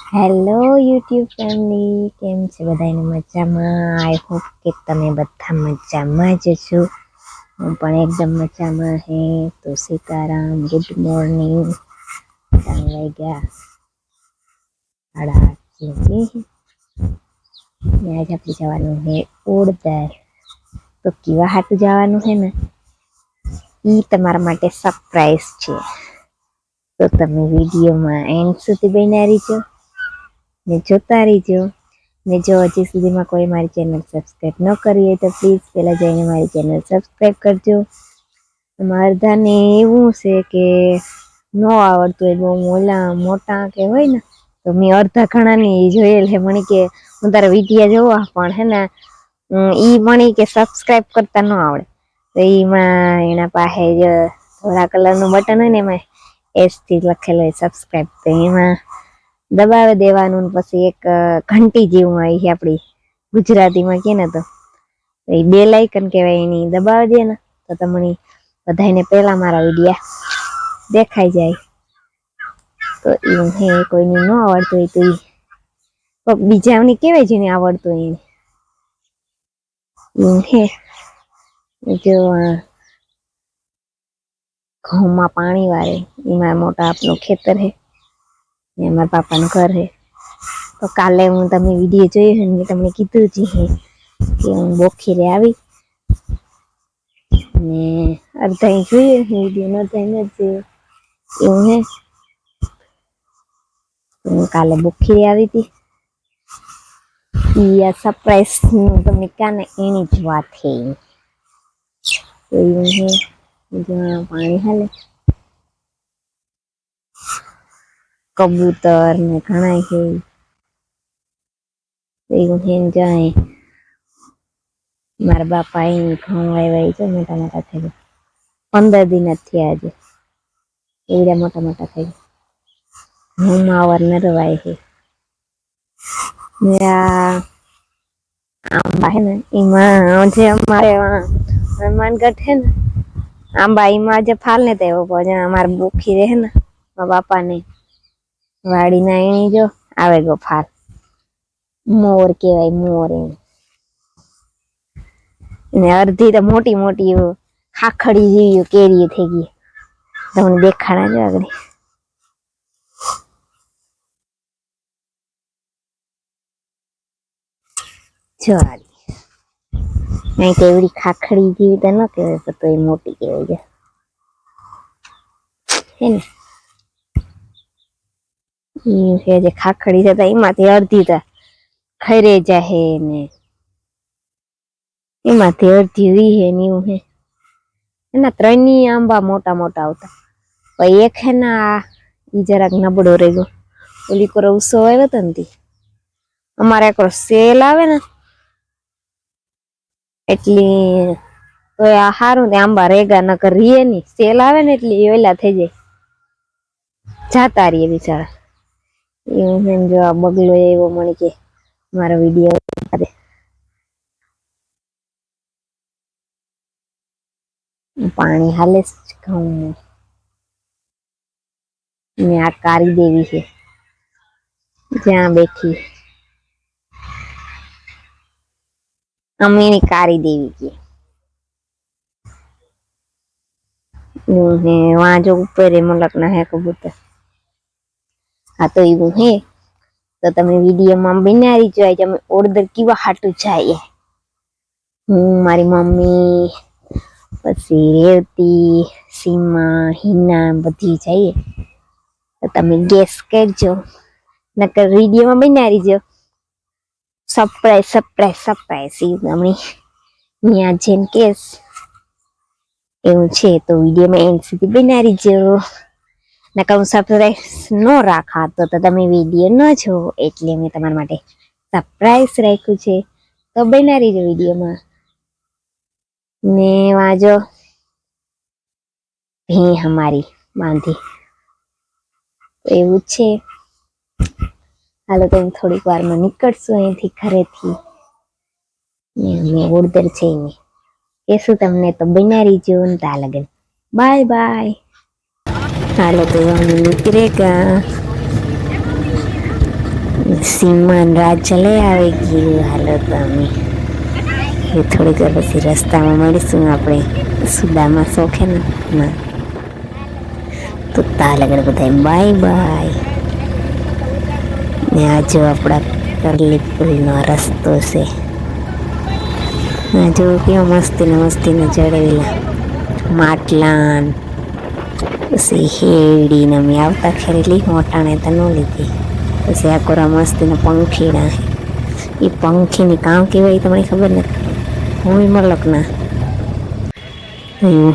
Hello YouTube family, કેમ છે બધાને મજામાં? આઈ હોપ કે તમે બધા મજામાં જ છો. હું પણ એકદમ મજામાં હે. તો સીતારામ, ગુડ મોર્નિંગ. વાગ્યા 8:30. આજે આપણે જવાનું છે ઓડતાર. તો કેવા હાટું જવાનું છે ને ઈ તમારા માટે સરપ્રાઈઝ છે. તો તમે વિડીયોમાં એન્ડ સુધી બન્યા રહીજો ને જોતા રહીજો. ને જો હજી સુધીમાં કોઈ મારી ચેનલ સબસ્ક્રાઈબ ન કરી હોય તો પ્લીઝ પહેલાં જઈને મારી ચેનલ સબસ્ક્રાઈબ કરજો. અડધાને એવું છે કે ન આવડતું હોય, બહુ મોટા કે હોય ને, તો મેં અડધા ઘણાની જોયેલ હે. મને કે હું તારા વિડીયા જોવા, પણ હે ને ઈ મને કે સબસ્ક્રાઈબ કરતા ન આવડે. તો એમાં એના પાસે ધોળા કલરનું બટન હોય ને, એમાં એસ થી લખેલું હોય સબસ્ક્રાઈબ. તો એમાં દબાવી દેવાનું. પછી એક ઘંટી જેવું આવી છે, આપણી ગુજરાતીમાં કે ને તો એ બે લાઇકન કહેવાય. એની દબાવી દે ને તો તમને બધાને પહેલા મારા વિડીયા દેખાઈ જાય. તો એવું હે, કોઈને ન આવડતું હોય તો બીજાને કેવાય, જેને આવડતું હોય એને. એવું હે. જો ઘઉંમાં પાણી વાળે, એમાં મોટા આપનું ખેતર હે, મારા પાપાનું ઘર હે. તો કાલે હું તમે વિડીયો જોયો ને, મેં તમને કીધું જ હે કે હું બોખીરે આવી ને અડધા જોઈએ વિડીયો, અડધા નથી જોયો. એવું હે. હું કાલે બોખીરે આવી હતી. ઈ આ સરપ્રાઈઝ તમને કાને એની જ વાત હે. એવું હે. પાણી હાલે, કબૂતર ને ઘણા છે. એવું હે. જાય મારા બાપા એ ઘઉં વાવ્યા છે, મોટા મોટા થઈ ગયા. 15 દિન જ થયા આજે. એવડા મોટા મોટા થઈ ગયા. ઘઉંમાં નરવાય છે. આંબા હે ને એમાં જે અમારે હનુમાનગઢ હે ને, આંબા એમાં જે ફાલ ને તે અમારે બોખી રહે ને મારા બાપા ને વાડી ના એણી જો આવે ગો ફાલ. મોર કેવાય, મોર એને. ને અડધી તો મોટી મોટી ખાખડી જેવી કેરી થઈ ગઈ. તમને દેખાડા જો આગળ. જો અહીં તો એવડી ખાખડી જેવી તો ન કહેવાય, તો એ મોટી કહેવાય છે. હે ને જે ખાખડી થતા એમાંથી અડધી તા ખરે જાહે ને એમાંથી અડધી વીહે ને એવું હે. એના ત્રણેય આંબા મોટા મોટા આવતા. પછી એક હે ને ઈ જરાક નબળો રહી ગયો. ઓલી કોર ઉત્સવ આવ્યો તો ને અમારે એક સેલ આવે ને એટલે તો આ હારું ને આંબા રેગા નકર રીએ ની. સેલ આવે ને એટલે એ ઓલા થઈ જાય, જાતા રહીએ બિચારા. એવું હે. જો આ બગલો એવો મને કે મારો વિડીયો પાણી હાલે ઘઉં ને આ કાળી દેવી છે જ્યાં બેઠી. અમે એને કાળી દેવી કીએ. વहाँ जो ऊपर है मुलक ना है कबूतर. હા તો એવું હે. તો તમે વિડીયોમાં બન્યા રહીજો. આજે અમે ઓડદર કેવા હાટું જાય. હું, મારી મમ્મી, પછી રેવતી, સીમા, હિના બધી જઈએ. તો તમે ગેસ કરજો. નકર વિડીયોમાં બન્યા રહીજો. સરપ્રાઈઝ સરપ્રાઈઝ સરપ્રાઈઝ અમે ત્યાં જઈને કેસ એવું છે. તો વિડીયોમાં એન્ડ સુધી બન્યા રહીજો. નકર હું સરપ્રાઈઝ ન રાખા તો તમે વિડીયો ન જોવો. એટલે મેં તમારા માટે સરપ્રાઈઝ રાખ્યું છે. તો બન્યા રહીજો વિડીયોમાં. ને વાજો ભી હમારી બાંધી એવું છે. હાલો તો હું થોડીક વારમાં નીકળશું અહીંથી, ઘરેથી. ઓડદર છે ને કેશું તમને. તો બન્યા રહીજો ને ત્યાં લગન. Bye bye. હાલો તો हम નીકળેગા. સીમાન રાજ ચલે આવી ગયું. હાલો તો અમે થોડીક વાર પછી રસ્તામાં મળીશું. આપણે સુદામાં શોખે ને ના તો તાલ આગળ બધા બાય બાય. ને આ જો આપણા કરલી પુલનો રસ્તો છે. આ જો કેવો મસ્તીને જડેલા માટલાન પછી હેડીને અમે આવતા ખેરેલી મોટાણે તો ન લીધી. પછી આ કોરા મસ્તીને પંખીડા એ પંખીની કામ કહેવાય તમને ખબર નથી. હું મલકના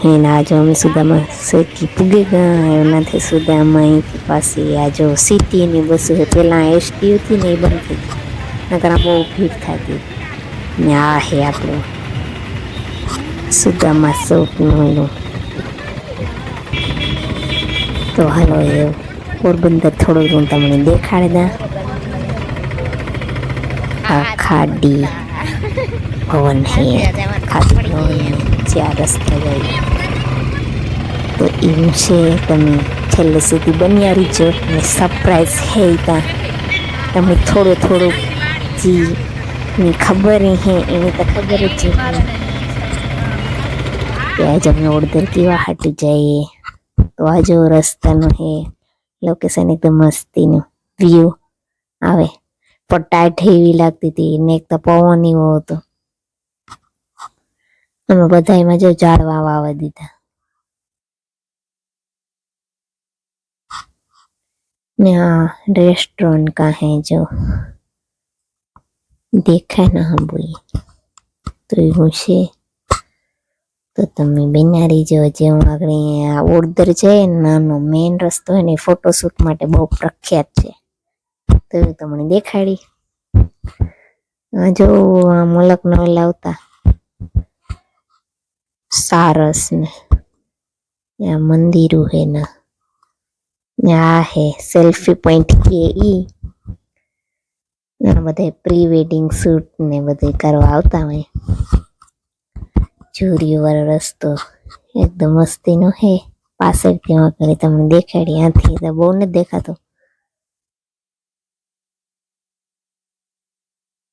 હું આ જો અમે સુદામાં શેકી પૂગે ગયા. એનાથી સુદામાં અહીંથી પાછી આ જો સિટીની બસો પહેલાં એસટી હતી ને એ બંધ થઈ ગઈ. નકર બહુ ભીડ થતી. ને આ હે આપણું સુદામા ચોકનું. તો હાલો એ પોરબંદર થોડું હું તમને દેખાડી દઉં. આ ખાડી ભવન હે. ખાડી ભવન ચાર રસ્તા જાય તો એવું છે. તમે છેલ્લે સુધી બન્યા રહીજો ને સરપ્રાઈઝ હે ત્યાં તમે થોડું ની ખબર હે એને તો ખબર જ છે કે આજ અમે ઓળદર કેવા હાટું જઈએ. તો આ જો રસ્તાનું હે લોકેશન એકદમ મસ્તીનું વ્યૂ આવે. પણ ટાઈટ એવી લાગતી હતી ને એક તો પવન એવો હતો. અમે બધા એમાં જો ઝાડવા વાવા દીધા ને આ રેસ્ટોરન્ટ કા હે જો દેખાય ના હંબુઈ તો એવું છે. તો તમે બેનારી જો જેવું આગળ આ ઓળદર છે નાનો મેઇન રસ્તો હોય ને ફોટોશૂટ માટે બહુ પ્રખ્યાત છે. તો તમને દેખાડી જો આ મલક ન લાવતા સારસ ને આ મંદિરો હે ના આ હે સેલ્ફી પોઈન્ટ કે ઈ બધા પ્રી વેડિંગ શૂટ ને બધું કરવા આવતા હોય. ચોરીઓ વાળો રસ્તો એકદમ મસ્તીનો હે. પાછળથી કરી તમને દેખાડી. આથી તો બહુ નથી દેખાતો.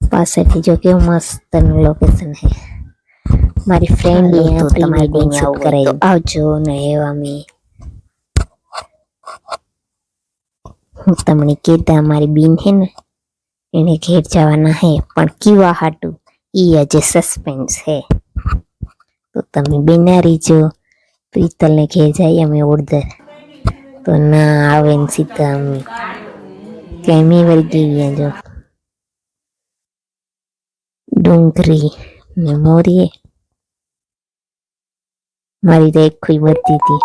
પાછળથી જો કેવું મસ્ત લોકેશન હે. મારી ફ્રેન્ડ તમારી બેન શૂટ કરાવી આવજો ને એવા મેં હું તમને કહેતા મારી બેન હે ને એને ઘેર જવાના હે પણ કેવા હાટું ઈ આજે સસ્પેન્સ હે. તો તમે બેનારી જો પ્રીતલને ઘેર જઈએ અમે ઓળદર તો ના આવે ને સીધા અમે ત્યાં મેં વળી ગયા જો ડુંગરી ને મોરીએ મારી તો એક ખુઈ મરતી હતી.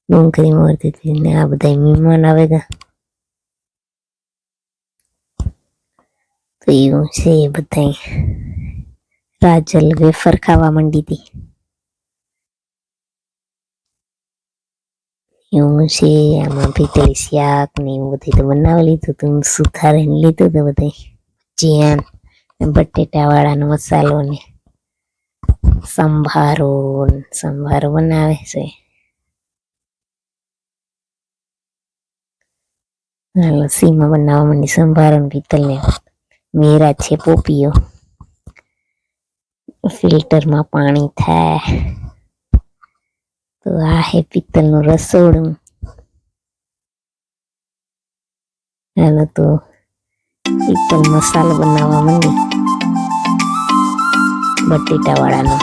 ડુંગરી મરતી હતી ને આ બધા મહેમાન આવે ગયા. તો એવું છે બધા. રાજલ વેફર ખાવા માંડી હતી. એવું છે આમાં ભીતળી શાક ને એવું બધું તો બનાવી લીધું હતું. સુધારીને લીધું હતું બધું જીયાન બટેટા વાળાનો મસાલો ને સંભારો બનાવે છે. હાલો સીમાં બનાવવા માંડી સંભારો ને ભીતલને મેરા છે પોપીઓ. ફિલ્ટરમાં પાણી થાય તો આ હે પિત્તલનું રસોડું. હાલો તો પિત્તલ મસાલો બનાવવા માંડી બટેટા વાળાનો.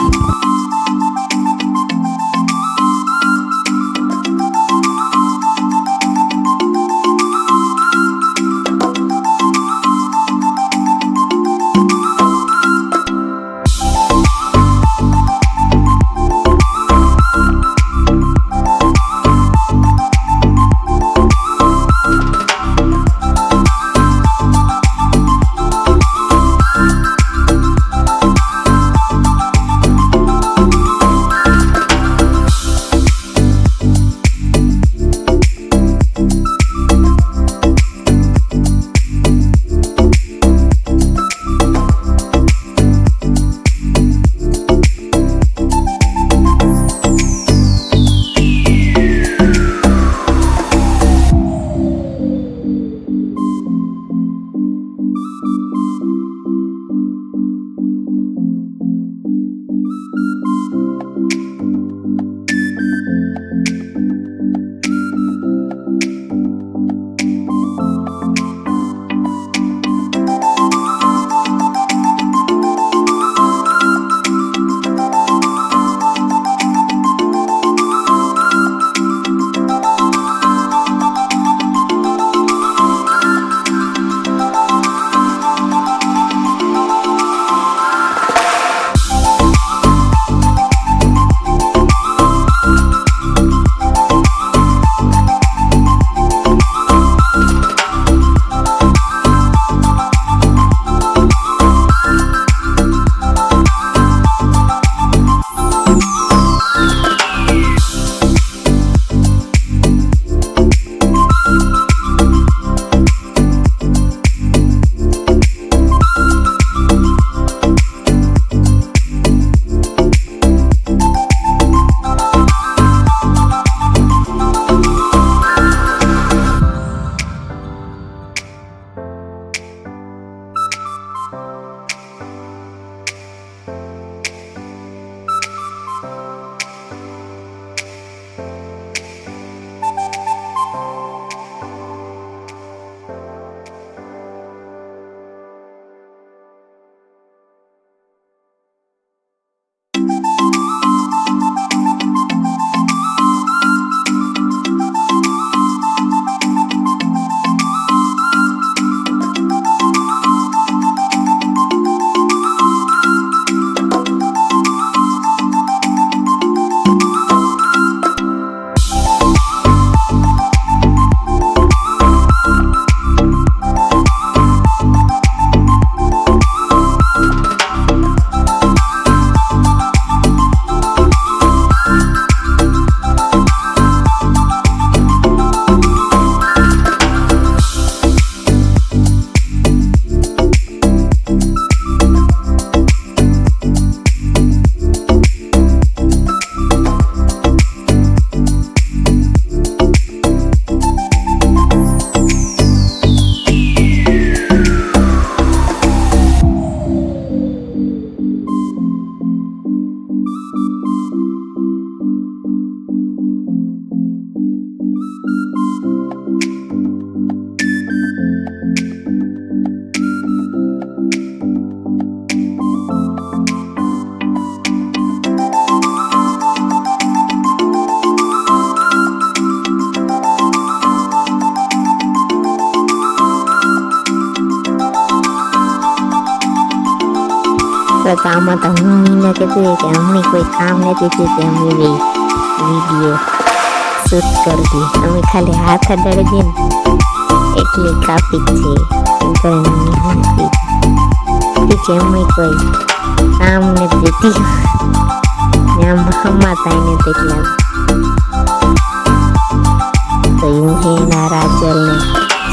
તો આમાં તો હું એને કહેતી હોય કે હમણાં કોઈ કામ નથી થયું કે અમે વિડીયો શૂટ કરતી, અમે ખાલી હાથ અડાડી દઈએ ને એટલી કાપી જ છે એમની કોઈ કામ નથી થયું આમ હમાતા એને તેટલા તો હું એના રાજલને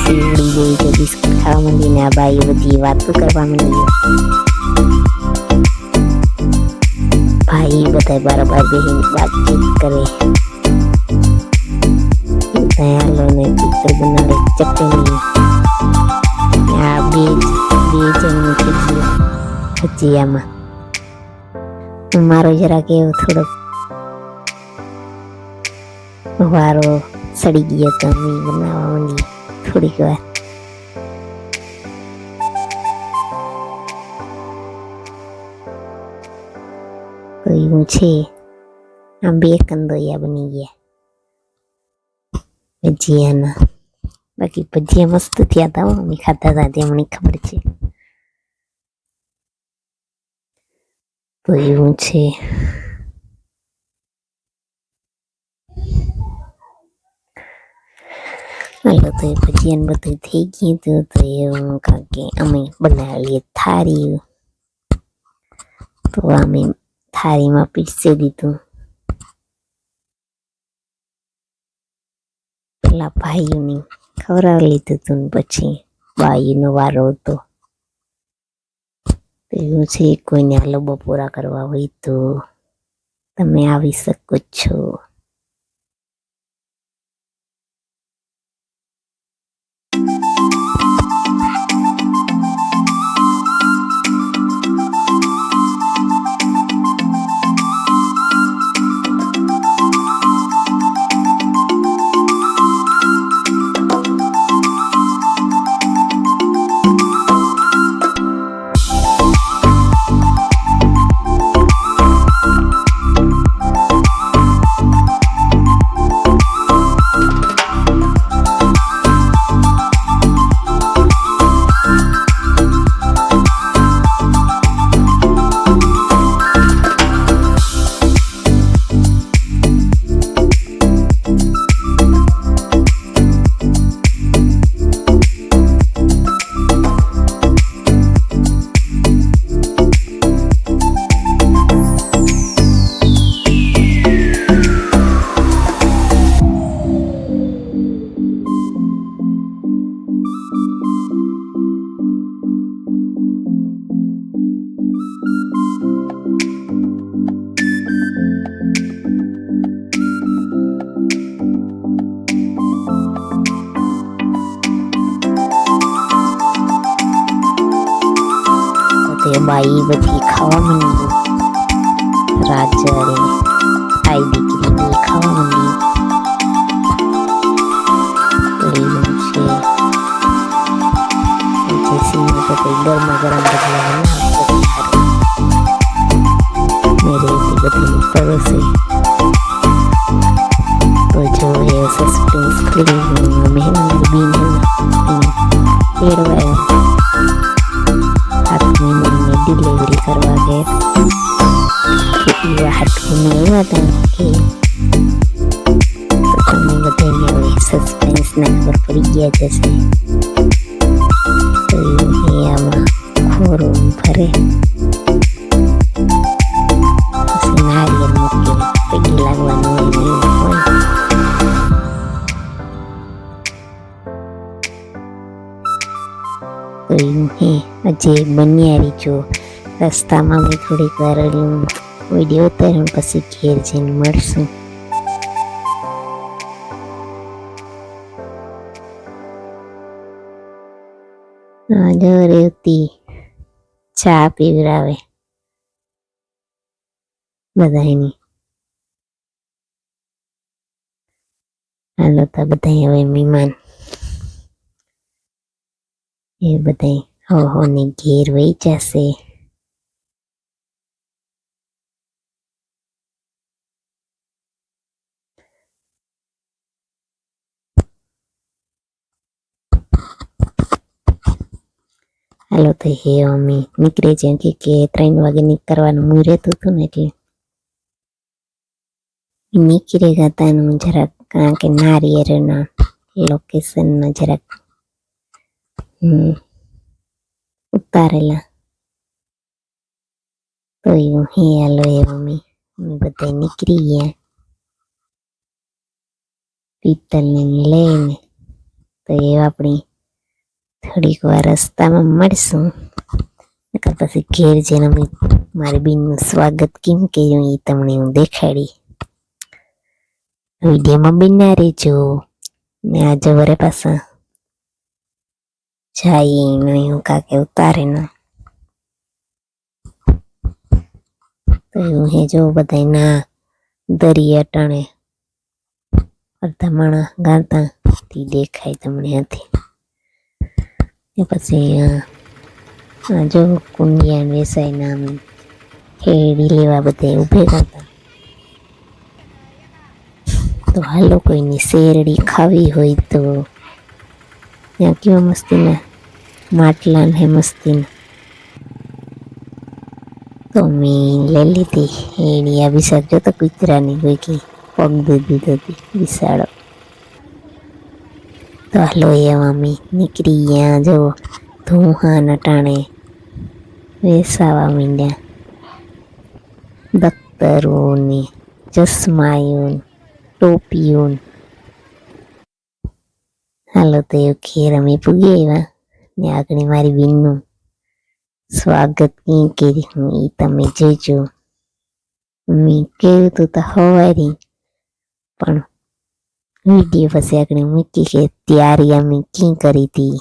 સીવડી ગઈ તો બિસ્કુટ ખાવા માંડીને આ બાઈ બધી વાતો કરવા માંડી. ભાઈ બધા બરાબર બેહીને વાતચીત કરે. હાલો ને પિક્ચર બનાવે ચટણી આ બે જણનું ખજીયામાં મારો જરાક એવો થોડોક વારો સડી ગયો તો અમે બનાવવા માંડી થોડીક વાર. તો એવું છે આ બે કંદોયા બની ગયા ભજીયાના. બાકી ભજીયા મસ્ત થયા હતા અમે ખાતા હતા તે મને ખબર છે. તો એવું છે. હાલો તો એ ભજીયા બધું થઈ ગયું હતું તો એવું કે અમે બનાવીએ થાળી. તો અમે થાળીમાં પીરસી દીધું. પેલા ભાઈઓને ખવડાવી લીધું હતું પછી બાઈનો વારો હતો. એવું છે કોઈને આલો બપોરા કરવા હોય તો તમે આવી શકો છો. બાઈ બધી ખાવા માંડી. રાજલ આઈ દીકરી બે ખાવા માંડી. જેસીને તો કઈ ગરમા ગરમ બદલા મેરે બધી પરોસે તો જો એ સસ્પેન્સ ખુલી મહેનત બીન એડવાય ડિલિવરી કરવા ગયા એવા હાથમાં એવા હતા કે તો તમને બધાને હવે સસ્પેન્સના ખબર પડી ગયા જશે. તો એ આમાં ખોરો ભરે પછી નારિયેળ મૂકીને પૈકી લાગવાનું હોય એવું હોય. તો એવું હે જે બન્યારી જો રસ્તામાં મેં થોડીક વાર વિડીયો ઉતાર્યો પછી ઘેર જઈને મળશું. જો રેવતી ચા પીવડાવે બધાની. હાલો તો બધા હવે મહેમાન એ બધા હોને ઘેર વહી જશે. હાલો તો હે અમે નીકળે છે કે 3 વાગે નીકળવાનું મુહૂર્ત હતું ને એટલે નીકળે ગયા એનું જરાક કારણ કે નારિયેળના લોકેશનના જરાક ઉતારેલા તો એવું હે હાલો એ અમે બધા નીકળી ગયા પિત્તલને લઈને. તો એ આપણી થોડીક વાર રસ્તામાં મળશું પછી ઘેર જઈને અમે મારી બેનનું સ્વાગત કેમ કર્યું એ તમને હું દેખાડી. વિડીયોમાં બિના રહેજો ને આજે વરે પાછા જાય નહીં કાકે ઉતારે ના તો એવું હે જો બધા ના દરિયા ટાણે અડધા માણા ગાતા દેખાય તમને હતી. પછી જો કુંડિયા વેસાય નામ ખેડી લેવા બધા ઉભે કરતા. તો હાલો કોઈની શેરડી ખાવી હોય તો ત્યાં કેવા મસ્તીના માટલા હે મસ્તીના તો મેં લઈ લીધી એની આ વિશાળ જોતો કૂતરાની કોઈ કે પગ દીધી હતી વિશાળો. તો હાલો એવા અમે નીકળી ગયા જો ધુહાના ટાણે વેસાવા માંડ્યા દફતરો ને ચશ્માયું ટોપિયું. હાલો તો એ ઘેર અમે પૂગી આવ્યા ને આગળ મારી બેનનું સ્વાગત કેમ કર્યું એ તમે જોજો. મેં કહ્યું તું તો હવારી પણ વિડીયો પછી આગળ મૂકી કે તૈયારી અમે કી કરી હતી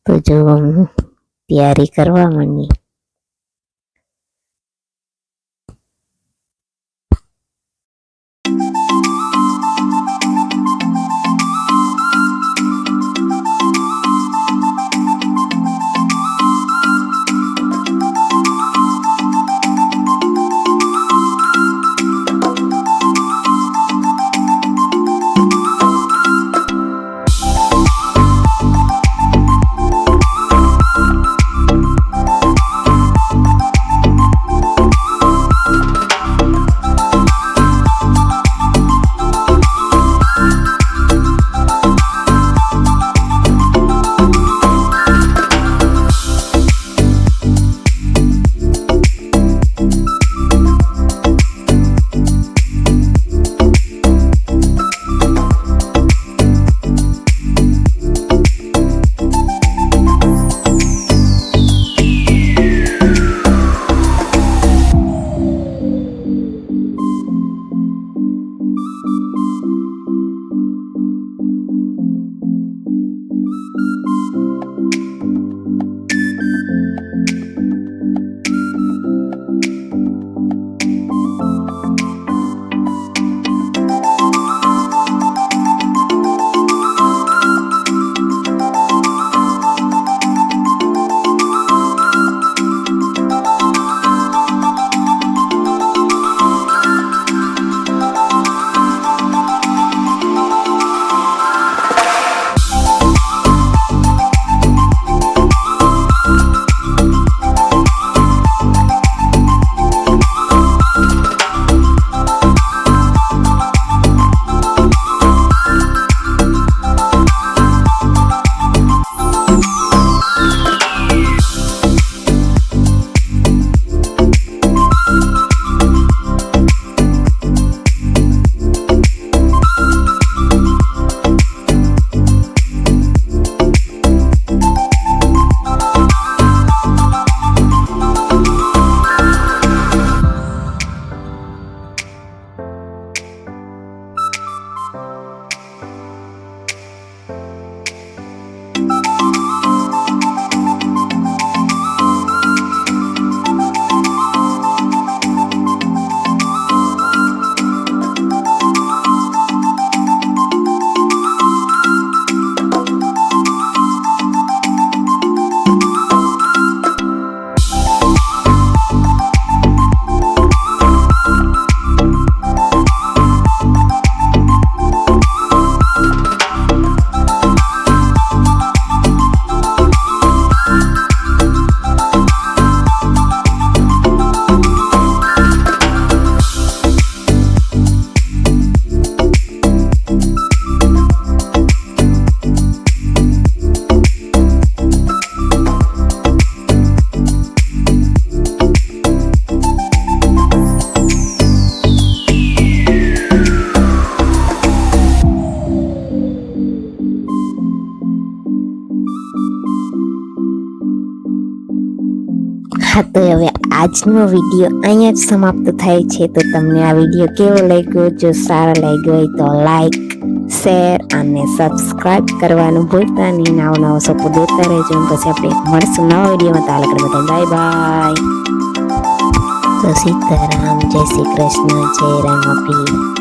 તો જો હું તૈયારી કરવા માંડી. હા, તો હવે આજનો વિડીયો અહીંયા જ સમાપ્ત થાય છે. તો તમને આ વિડીયો કેવો લાગ્યો? જો સારો લાગ્યો હોય તો લાઈક, શેર અને સબસ્ક્રાઇબ કરવાનું ભૂલતા નહીં. નવો સપોર્ટ દેતા રહેજો. પછી આપણે મળશું નવા વિડીયોમાં. તાલ કરે બધા બાય બાય. તો સીતારામ, જય શ્રી કૃષ્ણ, જય રામાપીર.